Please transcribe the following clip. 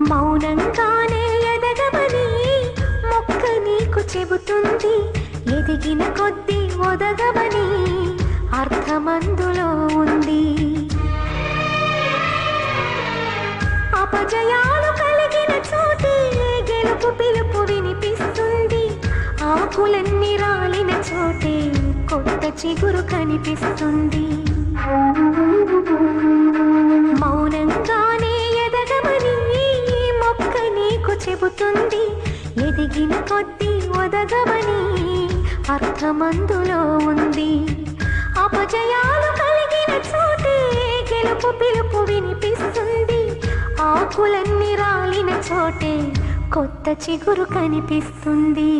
మౌనంగానే ఎదగమని మొక్క నీకు చెబుతుంది. ఎదిగిన కొద్దీ ఒదగమని అర్థమందులో ఉంది. అపజయాలు కలిగిన చోటే గెలుపు పిలుపు వినిపిస్తుంది. ఆకులన్నీ రాలిన చోటే కొత్త చిగురు కనిపిస్తుంది. మౌనంగానే ఎదగమని మొక్క నీకు చెబుతుంది. ఎదిగిన కొద్దీ ఒదగమని అర్థమందులో ఉంది. అపజయాలు కలిగిన చోటే గెలుపు పిలుపు వినిపిస్తుంది. ఆకులన్నీ రాలిన చోటే కొత్త చిగురు కనిపిస్తుంది.